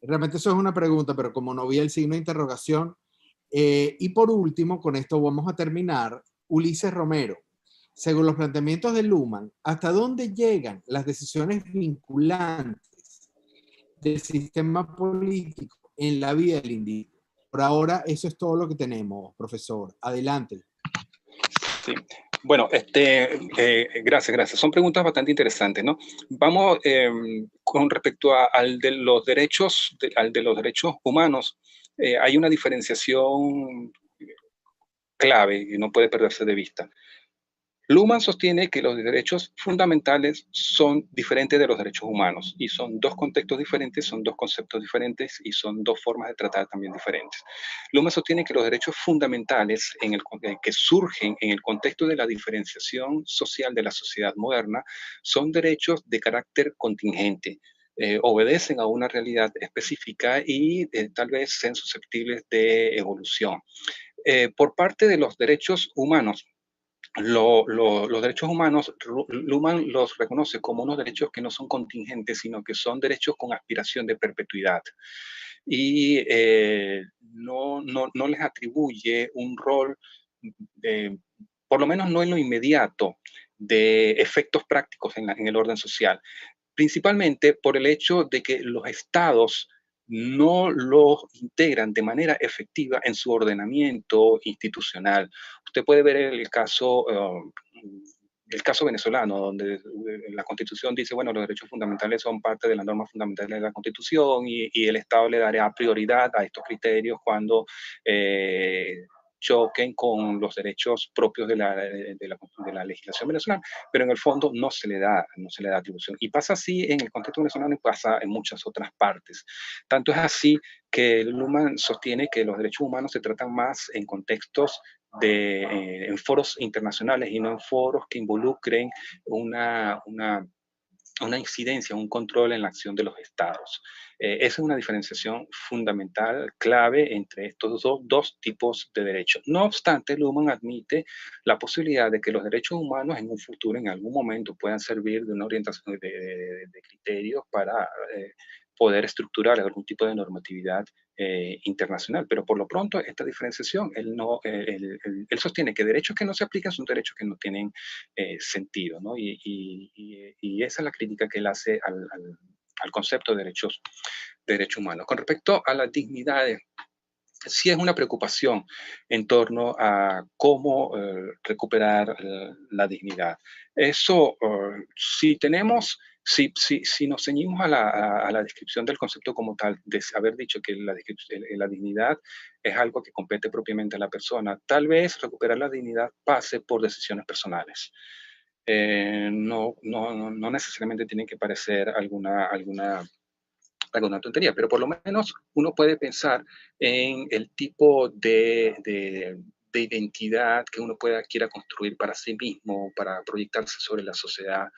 Realmente eso es una pregunta, pero como no vi el signo de interrogación. Y por último, con esto vamos a terminar, Ulises Romero. Según los planteamientos de Luhmann, ¿hasta dónde llegan las decisiones vinculantes del sistema político en la vida del individuo? Por ahora, eso es todo lo que tenemos, profesor. Adelante. Sí. Bueno, gracias. Son preguntas bastante interesantes, ¿no? Vamos con respecto al de los derechos humanos. Hay una diferenciación clave y no puede perderse de vista. Luhmann sostiene que los derechos fundamentales son diferentes de los derechos humanos y son dos contextos diferentes, son dos conceptos diferentes y son dos formas de tratar también diferentes. Luhmann sostiene que los derechos fundamentales que surgen en el contexto de la diferenciación social de la sociedad moderna son derechos de carácter contingente, obedecen a una realidad específica y tal vez sean susceptibles de evolución. Por parte de los derechos humanos, los derechos humanos, Luhmann los reconoce como unos derechos que no son contingentes, sino que son derechos con aspiración de perpetuidad. Y no les atribuye un rol, por lo menos no en lo inmediato, de efectos prácticos en el orden social. Principalmente por el hecho de que los estados no los integran de manera efectiva en su ordenamiento institucional. Usted puede ver el caso venezolano, donde la Constitución dice, bueno, los derechos fundamentales son parte de las normas fundamentales de la Constitución y el Estado le dará prioridad a estos criterios cuando choquen con los derechos propios de la legislación venezolana, pero en el fondo no se le da atribución. Y pasa así en el contexto venezolano y pasa en muchas otras partes. Tanto es así que Luhmann sostiene que los derechos humanos se tratan más en contextos en foros internacionales y no en foros que involucren una incidencia, un control en la acción de los estados. Esa es una diferenciación fundamental, clave entre estos dos tipos de derechos. No obstante, Luhmann admite la posibilidad de que los derechos humanos en un futuro, en algún momento, puedan servir de una orientación de criterios para poder estructurar algún tipo de normatividad internacional. Pero por lo pronto, esta diferenciación, él sostiene que derechos que no se aplican son derechos que no tienen sentido, ¿no? Y esa es la crítica que él hace al concepto de derechos humanos. Con respecto a las dignidades, sí es una preocupación en torno a cómo recuperar la dignidad. Eso, si nos ceñimos a la descripción del concepto como tal, de haber dicho que la dignidad es algo que compete propiamente a la persona, tal vez recuperar la dignidad pase por decisiones personales. No necesariamente tiene que parecer alguna tontería, pero por lo menos uno puede pensar en el tipo de identidad que uno quiera construir para sí mismo, para proyectarse sobre la sociedad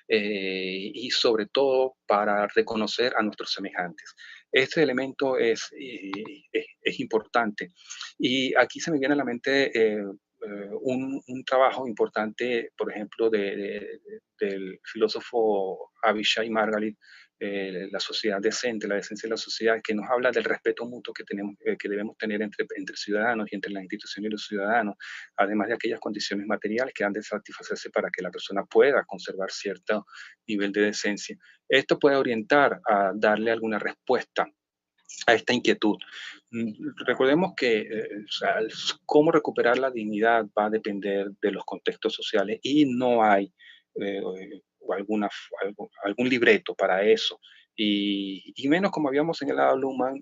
y sobre todo para reconocer a nuestros semejantes. Este elemento es importante. Y aquí se me viene a la mente un trabajo importante, por ejemplo, del filósofo Avishai Margalit, la sociedad decente, la decencia de la sociedad, que nos habla del respeto mutuo que debemos tener entre ciudadanos y entre las instituciones y los ciudadanos, además de aquellas condiciones materiales que han de satisfacerse para que la persona pueda conservar cierto nivel de decencia. Esto puede orientar a darle alguna respuesta a esta inquietud. Recordemos que cómo recuperar la dignidad va a depender de los contextos sociales y no hay algún libreto para eso. Y menos, como habíamos señalado, Luhmann,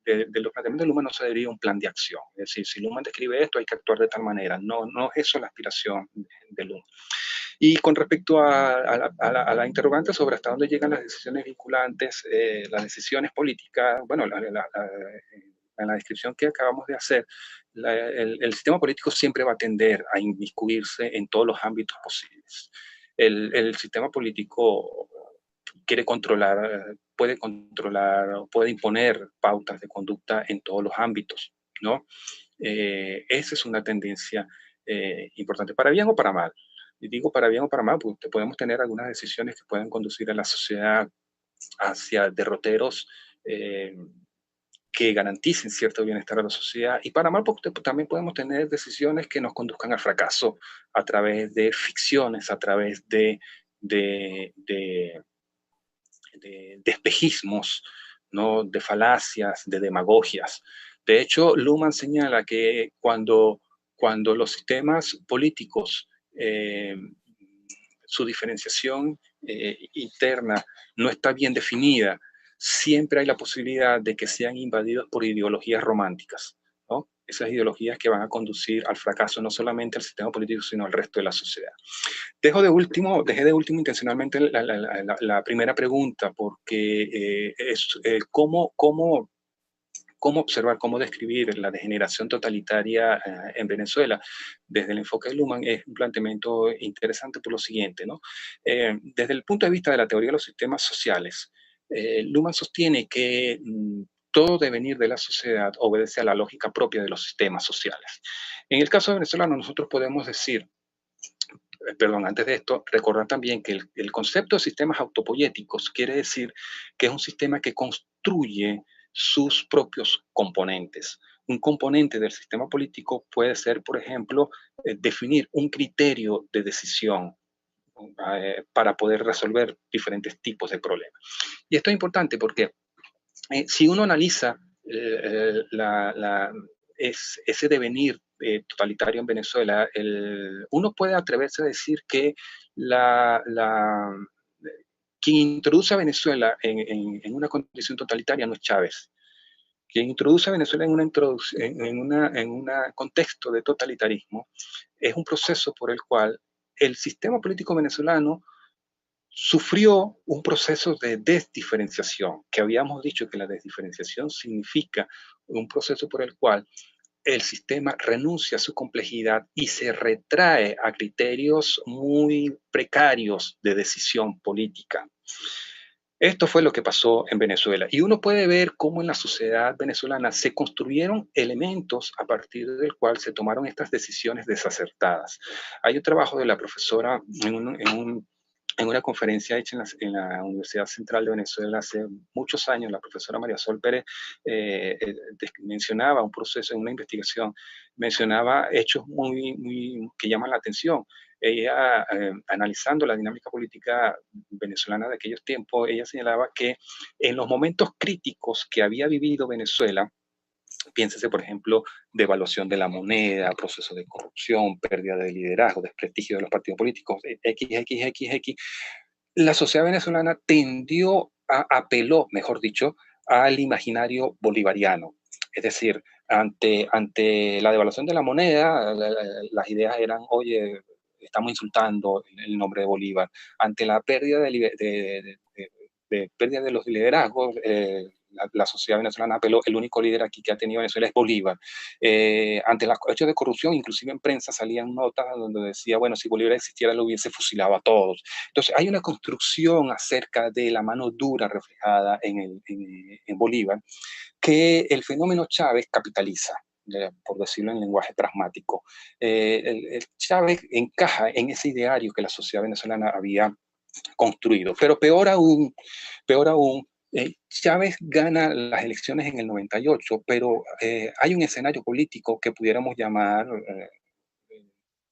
de los planteamientos de Luhmann no se deriva un plan de acción. Es decir, si Luhmann describe esto, hay que actuar de tal manera. No es eso la aspiración de Luhmann. Y con respecto a la interrogante sobre hasta dónde llegan las decisiones vinculantes, las decisiones políticas, bueno, en la descripción que acabamos de hacer, el sistema político siempre va a tender a inmiscuirse en todos los ámbitos posibles. El sistema político quiere controlar, puede imponer pautas de conducta en todos los ámbitos, ¿no? Esa es una tendencia importante, para bien o para mal. Y digo para bien o para mal, porque podemos tener algunas decisiones que pueden conducir a la sociedad hacia derroteros que garanticen cierto bienestar a la sociedad, y para mal, porque también podemos tener decisiones que nos conduzcan al fracaso a través de ficciones, a través de espejismos, ¿no? De falacias, de demagogias. De hecho, Luhmann señala que cuando los sistemas políticos, su diferenciación interna no está bien definida, siempre hay la posibilidad de que sean invadidos por ideologías románticas, ¿no? Esas ideologías que van a conducir al fracaso no solamente al sistema político, sino al resto de la sociedad. Dejé de último intencionalmente la primera pregunta, porque es cómo observar, cómo describir la degeneración totalitaria en Venezuela desde el enfoque de Luhmann es un planteamiento interesante por lo siguiente, ¿no? Desde el punto de vista de la teoría de los sistemas sociales, Luhmann sostiene que todo devenir de la sociedad obedece a la lógica propia de los sistemas sociales. En el caso de Venezuela, nosotros podemos decir, antes de esto, recordar también que el concepto de sistemas autopoyéticos quiere decir que es un sistema que construye sus propios componentes. Un componente del sistema político puede ser, por ejemplo, definir un criterio de decisión para poder resolver diferentes tipos de problemas. Y esto es importante porque Si uno analiza ese devenir totalitario en Venezuela, uno puede atreverse a decir que quien introduce a Venezuela en una condición totalitaria no es Chávez. Quien introduce a Venezuela en un contexto de totalitarismo es un proceso por el cual el sistema político venezolano sufrió un proceso de desdiferenciación, que habíamos dicho que la desdiferenciación significa un proceso por el cual el sistema renuncia a su complejidad y se retrae a criterios muy precarios de decisión política. Esto fue lo que pasó en Venezuela. Y uno puede ver cómo en la sociedad venezolana se construyeron elementos a partir del cual se tomaron estas decisiones desacertadas. Hay un trabajo de la profesora en una conferencia hecha en la Universidad Central de Venezuela hace muchos años, la profesora María Sol Pérez mencionaba un proceso, en una investigación, mencionaba hechos que llaman la atención. Ella, analizando la dinámica política venezolana de aquellos tiempos, ella señalaba que en los momentos críticos que había vivido Venezuela, piénsese, por ejemplo, devaluación de la moneda, proceso de corrupción, pérdida de liderazgo, desprestigio de los partidos políticos, X, la sociedad venezolana apeló, mejor dicho, al imaginario bolivariano. Es decir, ante la devaluación de la moneda, las ideas eran, oye, estamos insultando el nombre de Bolívar. Ante la pérdida pérdida de los liderazgos, la sociedad venezolana apeló, el único líder aquí que ha tenido Venezuela es Bolívar. Ante los hechos de corrupción, inclusive en prensa salían notas donde decía, bueno, si Bolívar existiera lo hubiese fusilado a todos. Entonces hay una construcción acerca de la mano dura reflejada en Bolívar que el fenómeno Chávez capitaliza, por decirlo en lenguaje pragmático. El Chávez encaja en ese ideario que la sociedad venezolana había construido. Pero peor aún, Chávez gana las elecciones en el 98, pero hay un escenario político que pudiéramos llamar,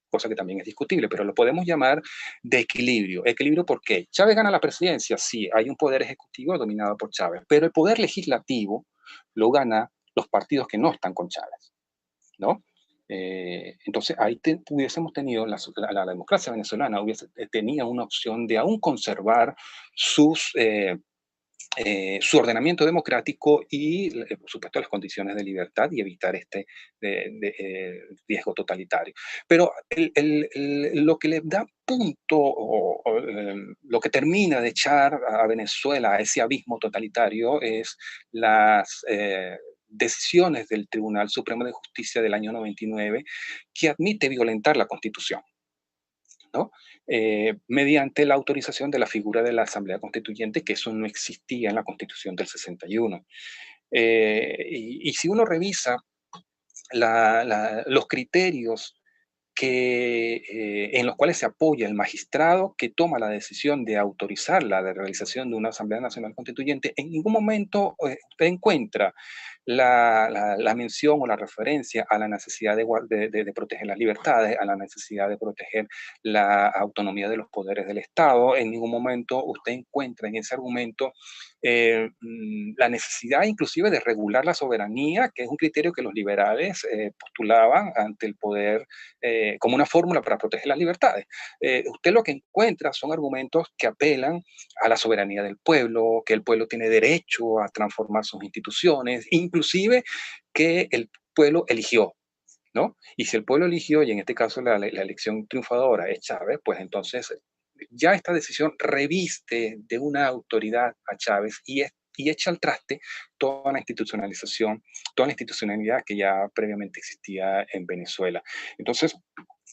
cosa que también es discutible, pero lo podemos llamar de equilibrio. ¿Equilibrio por qué? ¿Chávez gana la presidencia? Sí, hay un poder ejecutivo dominado por Chávez, pero el poder legislativo lo gana los partidos que no están con Chávez, ¿no? Entonces ahí hubiésemos tenido la democracia venezolana tenía una opción de aún conservar su ordenamiento democrático y, por supuesto, las condiciones de libertad y evitar este riesgo totalitario. Pero lo que le da punto lo que termina de echar a Venezuela a ese abismo totalitario es las decisiones del Tribunal Supremo de Justicia del año 99 que admite violentar la Constitución, ¿no? Mediante la autorización de la figura de la Asamblea Constituyente, que eso no existía en la Constitución del 61. Y si uno revisa los criterios en los cuales se apoya el magistrado que toma la decisión de autorizar la realización de una Asamblea Nacional Constituyente, en ningún momento usted encuentra la mención o la referencia a la necesidad de proteger las libertades, a la necesidad de proteger la autonomía de los poderes del Estado. En ningún momento usted encuentra en ese argumento la necesidad inclusive de regular la soberanía, que es un criterio que los liberales postulaban ante el poder como una fórmula para proteger las libertades. Usted lo que encuentra son argumentos que apelan a la soberanía del pueblo, que el pueblo tiene derecho a transformar sus instituciones, inclusive que el pueblo eligió, ¿no? Y si el pueblo eligió, y en este caso la elección triunfadora es Chávez, pues entonces ya esta decisión reviste de una autoridad a Chávez y echa al traste toda la institucionalización, toda la institucionalidad que ya previamente existía en Venezuela. Entonces,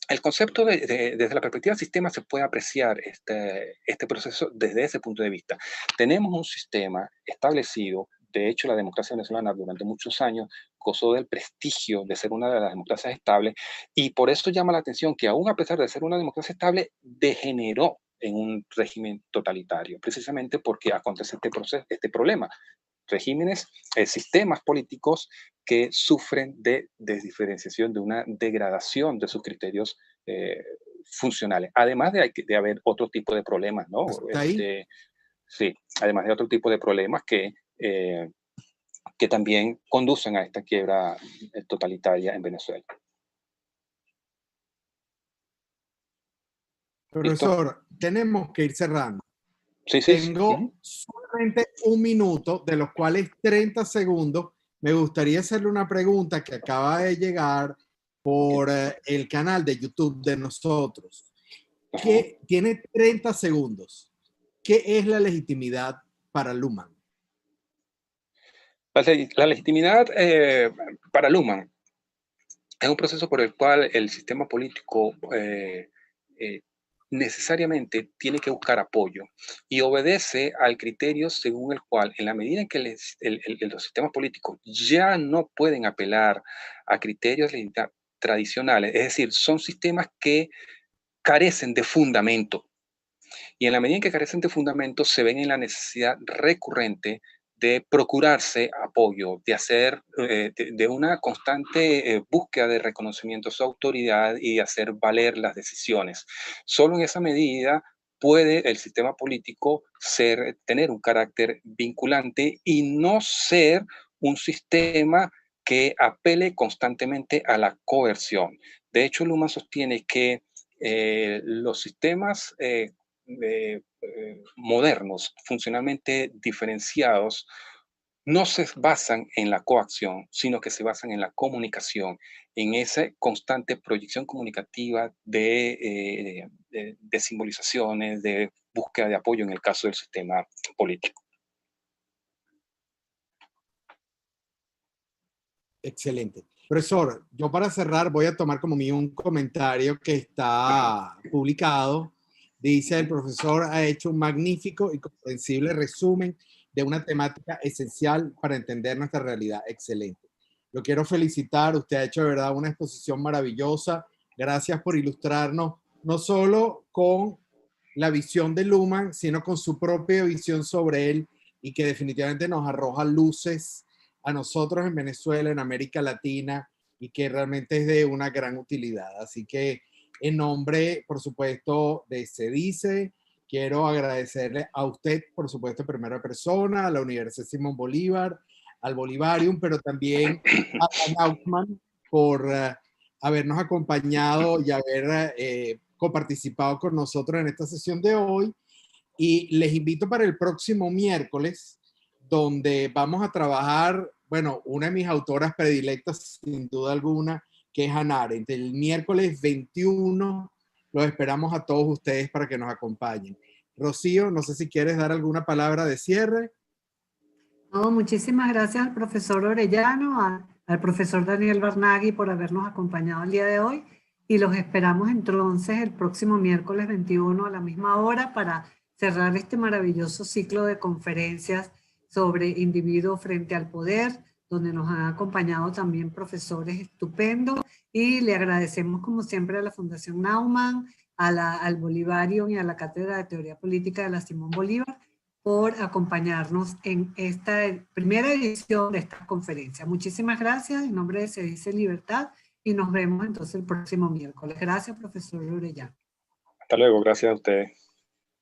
el concepto desde la perspectiva del sistema se puede apreciar este proceso desde ese punto de vista. Tenemos un sistema establecido, de hecho la democracia venezolana durante muchos años gozó del prestigio de ser una de las democracias estables y por eso llama la atención que aún a pesar de ser una democracia estable, degeneró en un régimen totalitario, precisamente porque acontece este problema. Regímenes, sistemas políticos que sufren de desdiferenciación, de una degradación de sus criterios funcionales. Además de haber otro tipo de problemas, ¿no? ¿Está ahí? Sí, además de otro tipo de problemas que que también conducen a esta quiebra totalitaria en Venezuela. Profesor, tenemos que ir cerrando. Sí, sí. Tengo solamente 1 minuto, de los cuales 30 segundos. Me gustaría hacerle una pregunta que acaba de llegar por el canal de YouTube de nosotros. Que tiene 30 segundos. ¿Qué es la legitimidad para Luhmann? La legitimidad para Luhmann es un proceso por el cual el sistema político necesariamente tiene que buscar apoyo y obedece al criterio según el cual, en la medida en que los sistemas políticos ya no pueden apelar a criterios tradicionales, es decir, son sistemas que carecen de fundamento. Y en la medida en que carecen de fundamento, se ven en la necesidad recurrente de procurarse apoyo, de hacer, de una constante búsqueda de reconocimiento de su autoridad y de hacer valer las decisiones. Solo en esa medida puede el sistema político tener un carácter vinculante y no ser un sistema que apele constantemente a la coerción. De hecho, Luhmann sostiene que los sistemas modernos, funcionalmente diferenciados, no se basan en la coacción, sino que se basan en la comunicación, en esa constante proyección comunicativa de simbolizaciones, de búsqueda de apoyo en el caso del sistema político. Excelente. Profesor, yo para cerrar voy a tomar como mío un comentario que está publicado. Dice: el profesor ha hecho un magnífico y comprensible resumen de una temática esencial para entender nuestra realidad. Excelente. Lo quiero felicitar. Usted ha hecho de verdad una exposición maravillosa. Gracias por ilustrarnos no solo con la visión de Luhmann, sino con su propia visión sobre él, y que definitivamente nos arroja luces a nosotros en Venezuela, en América Latina, y que realmente es de una gran utilidad. Así que en nombre, por supuesto, de CEDICE, quiero agradecerle a usted, por supuesto, en primera persona, a la Universidad Simón Bolívar, al Bolivarium, pero también a Naumann por habernos acompañado y haber coparticipado con nosotros en esta sesión de hoy. Y les invito para el próximo miércoles, donde vamos a trabajar, bueno, una de mis autoras predilectas, sin duda alguna, que es Hannah Arendt. El miércoles 21 los esperamos a todos ustedes para que nos acompañen. Rocío, no sé si quieres dar alguna palabra de cierre. No, muchísimas gracias al profesor Orellano, al profesor Daniel Barnaghi por habernos acompañado el día de hoy, y los esperamos entonces el próximo miércoles 21 a la misma hora para cerrar este maravilloso ciclo de conferencias sobre individuo frente al poder, donde nos han acompañado también profesores estupendos, y le agradecemos como siempre a la Fundación Naumann, al Bolivarium y a la Cátedra de Teoría Política de la Simón Bolívar por acompañarnos en esta primera edición de esta conferencia. Muchísimas gracias en nombre de CEDICE Libertad, y nos vemos entonces el próximo miércoles. Gracias, profesor Orellano. Hasta luego, gracias a ustedes.